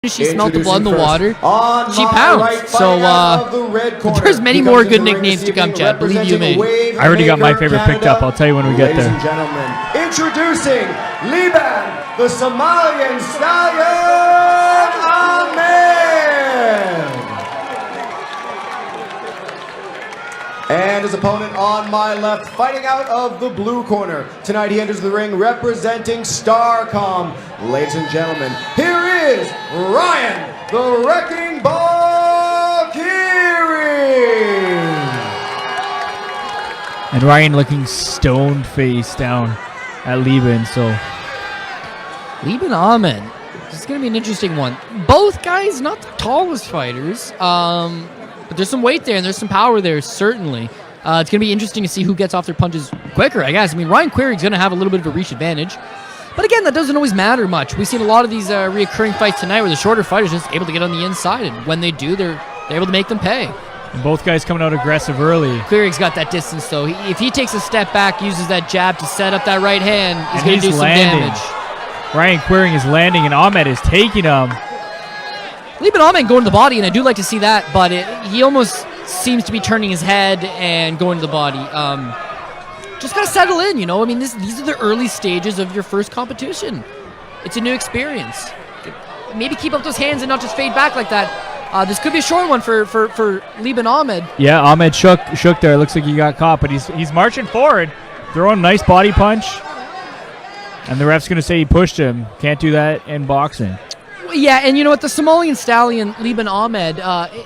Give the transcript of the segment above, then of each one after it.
She smelled the blood in the water. She pounced. So there's many more good nicknames to come, Chad. Believe you me. I already got my favorite picked up. I'll tell you when we get there. Ladies and gentlemen, introducing Liban, the Somalian Stallion, Amhed. And his opponent on my left, fighting out of the blue corner. Tonight he enters the ring representing Starcom. Ladies and gentlemen, here is Ryan, the Wrecking Ball Quiring. And Ryan looking stone face down at Liban. So Liban Amhed. This is going to be an interesting one. Both guys not the tallest fighters. But there's some weight there, and there's some power there, certainly. It's going to be interesting to see who gets off their punches quicker, I guess. I mean, Ryan Quiring's going to have a little bit of a reach advantage. But again, that doesn't always matter much. We've seen a lot of these reoccurring fights tonight where the shorter fighters just able to get on the inside, and when they do, they're able to make them pay. And both guys coming out aggressive early. Quiring's got that distance, though. If he takes a step back, uses that jab to set up that right hand, he's going to do some damage. Ryan Quiring is landing, and Amhed is taking him. Liban Amhed going to the body, and I do like to see that, but he almost seems to be turning his head and going to the body. Just got to settle in, you know? I mean, these are the early stages of your first competition. It's a new experience. Maybe keep up those hands and not just fade back like that. This could be a short one for Liban Amhed. Yeah, Amhed shook there. Looks like he got caught, but he's marching forward. Throwing a nice body punch. And the ref's going to say he pushed him. Can't do that in boxing. Yeah, and you know what? The Somalian Stallion, Liban Amhed,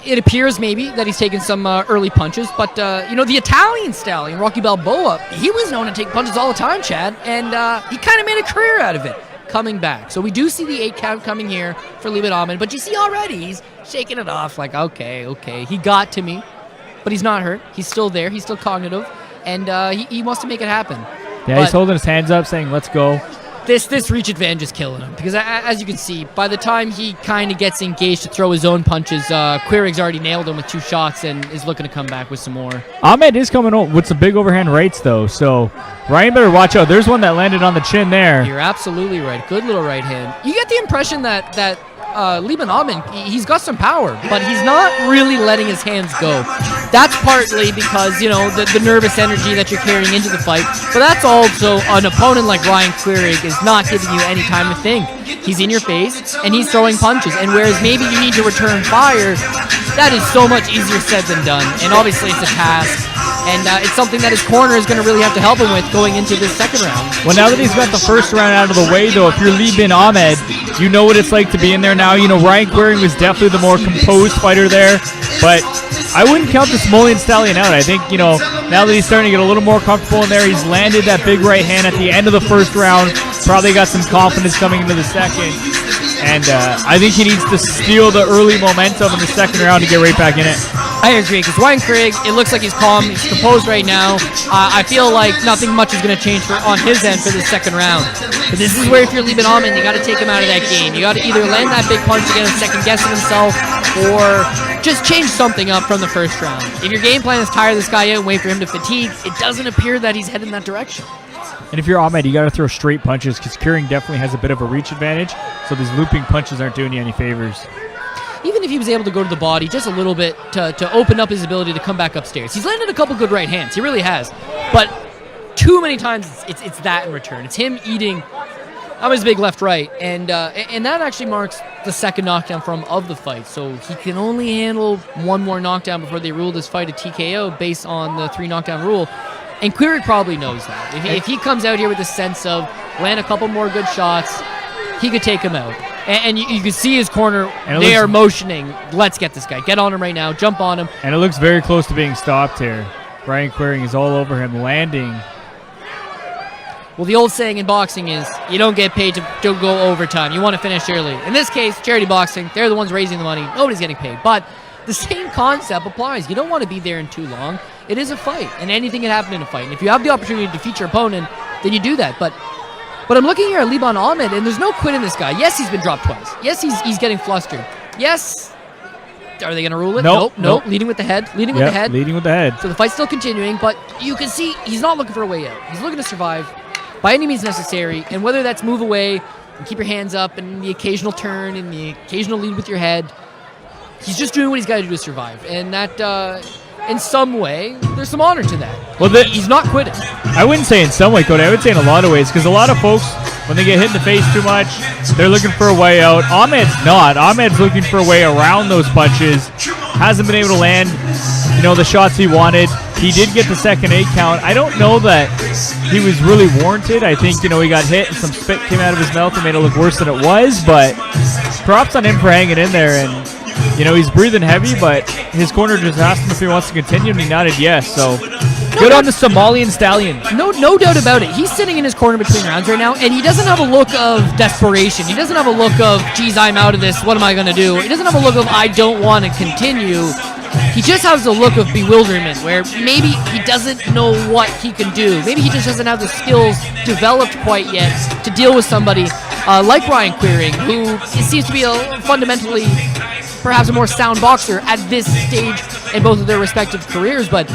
it appears maybe that he's taken some early punches, but, you know, the Italian Stallion, Rocky Balboa, he was known to take punches all the time, Chad, and he kind of made a career out of it coming back. So we do see the 8 count coming here for Liban Amhed, but you see already he's shaking it off like, okay, he got to me, but he's not hurt. He's still there. He's still cognitive, and he wants to make it happen. Yeah, he's holding his hands up saying, let's go. This reach advantage is killing him because, as you can see, by the time he kind of gets engaged to throw his own punches, Quiring's already nailed him with 2 shots and is looking to come back with some more. Amhed is coming with some big overhand rights, though, so Ryan better watch out. There's one that landed on the chin there. You're absolutely right. Good little right hand. You get the impression that Liban Amhed, he's got some power, but he's not really letting his hands go. That's partly because, you know, the nervous energy that you're carrying into the fight, but that's also an opponent like Ryan Quiring is not giving you any time to think. He's in your face, and he's throwing punches, and whereas maybe you need to return fire, that is so much easier said than done, and obviously it's a task. And it's something that his corner is going to really have to help him with going into this second round. Well, now that he's got the first round out of the way, though, if you're Liban Amhed, you know what it's like to be in there now. You know, Ryan Quiring was definitely the more composed fighter there, but I wouldn't count the Somalian Stallion out. I think, you know, now that he's starting to get a little more comfortable in there, he's landed that big right hand at the end of the first round, probably got some confidence coming into the second. And I think he needs to steal the early momentum in the second round to get right back in it. I agree, because Ryan Quiring, it looks like he's calm, he's composed right now. I feel like nothing much is going to change on his end for the second round. But this is where if you're Liban Amhed, you got to take him out of that game. You got to either land that big punch again and second guessing himself, or just change something up from the first round. If your game plan is tire this guy out and wait for him to fatigue, it doesn't appear that he's heading that direction. And if you're Amhed, you got to throw straight punches because Quiring definitely has a bit of a reach advantage, so these looping punches aren't doing you any favors. Even if he was able to go to the body just a little bit to open up his ability to come back upstairs. He's landed a couple good right hands. He really has. But too many times it's that in return. It's him eating on his big left-right. And that actually marks the second knockdown of the fight. So he can only handle one more knockdown before they rule this fight a TKO based on the 3 knockdown rule. And Quiring probably knows that. If he comes out here with a sense of land a couple more good shots, he could take him out. And you can see his corner, they are motioning, let's get this guy. Get on him right now, jump on him. And it looks very close to being stopped here. Ryan Quiring is all over him, landing. Well, the old saying in boxing is, you don't get paid to go overtime. You want to finish early. In this case, charity boxing, they're the ones raising the money. Nobody's getting paid. But the same concept applies. You don't want to be there in too long. It is a fight, and anything can happen in a fight. And if you have the opportunity to defeat your opponent, then you do that. But I'm looking here at Liban Amhed, and there's no quit in this guy. Yes, he's been dropped twice. Yes, he's getting flustered. Yes. Are they going to rule it? Nope. Leading with the head. Leading with the head. So the fight's still continuing, but you can see he's not looking for a way out. He's looking to survive by any means necessary, and whether that's move away and keep your hands up and the occasional turn and the occasional lead with your head. He's just doing what he's got to do to survive. And that, in some way, there's some honor to that. Well, he's not quitting. I wouldn't say in some way, Cody. I would say in a lot of ways, because a lot of folks, when they get hit in the face too much, they're looking for a way out. Amed's not. Amed's looking for a way around those punches. Hasn't been able to land, the shots he wanted. He did get the second 8 count. I don't know that he was really warranted. I think, he got hit and some spit came out of his mouth and made it look worse than it was. But props on him for hanging in there. And, he's breathing heavy, but his corner just asked him if he wants to continue, and he nodded yes. So good on the Somalian Stallion. No doubt about it. He's sitting in his corner between rounds right now, and he doesn't have a look of desperation. He doesn't have a look of, geez, I'm out of this. What am I going to do? He doesn't have a look of, I don't want to continue. He just has a look of bewilderment where maybe he doesn't know what he can do. Maybe he just doesn't have the skills developed quite yet to deal with somebody like Ryan Quiring, who seems to be fundamentally perhaps a more sound boxer at this stage in both of their respective careers. But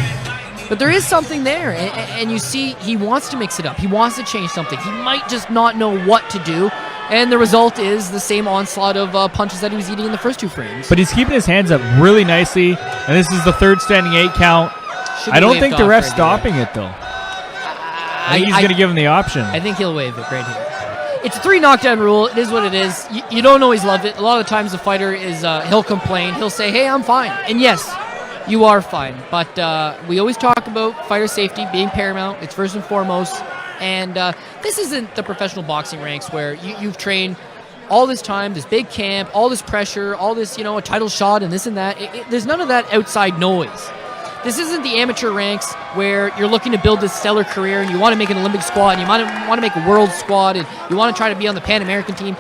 there is something there, and you see he wants to mix it up. He wants to change something. He might just not know what to do. And the result is the same onslaught of punches that he was eating in the first 2 frames. But he's keeping his hands up really nicely, and this is the third standing 8 count. I don't think the ref's stopping it, though. I think he's going to give him the option. I think he'll waive it right here. It's a 3 knockdown rule. It is what it is. You don't always love it. A lot of times the fighter is he'll complain. He'll say, hey, I'm fine. And yes, you are fine. But we always talk about fighter safety being paramount. It's first and foremost. And this isn't the professional boxing ranks where you've trained all this time, this big camp, all this pressure, all this, a title shot and this and that. There's none of that outside noise. This isn't the amateur ranks where you're looking to build this stellar career and you want to make an Olympic squad and you want to make a world squad and you want to try to be on the Pan American team.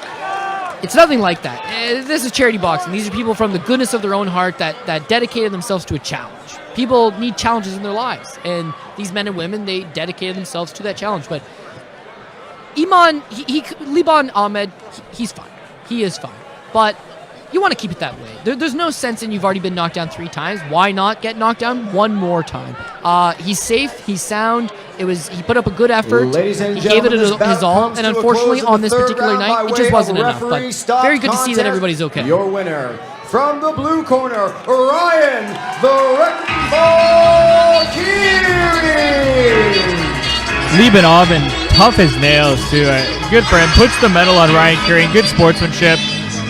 It's nothing like that. This is charity boxing. These are people from the goodness of their own heart that dedicated themselves to a challenge. People need challenges in their lives, and these men and women, they dedicated themselves to that challenge. But Liban Amhed, he's fine. He is fine. But you want to keep it that way. There's no sense in you've already been knocked down 3 times. Why not get knocked down 1 more time? He's safe. He's sound. He put up a good effort. Ladies and he gave it gentlemen, his all. And unfortunately, on this particular night, it just wasn't enough. But very good to see that everybody's okay. Your winner from the blue corner, Ryan the Wrecking Ball Quiring. Liban Alvin, tough as nails, too. Good for him. Puts the medal on Ryan Quiring. Good sportsmanship.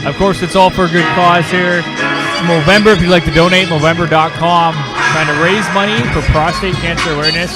Of course, it's all for a good cause here. Movember, if you'd like to donate, Movember.com. Trying to raise money for prostate cancer awareness.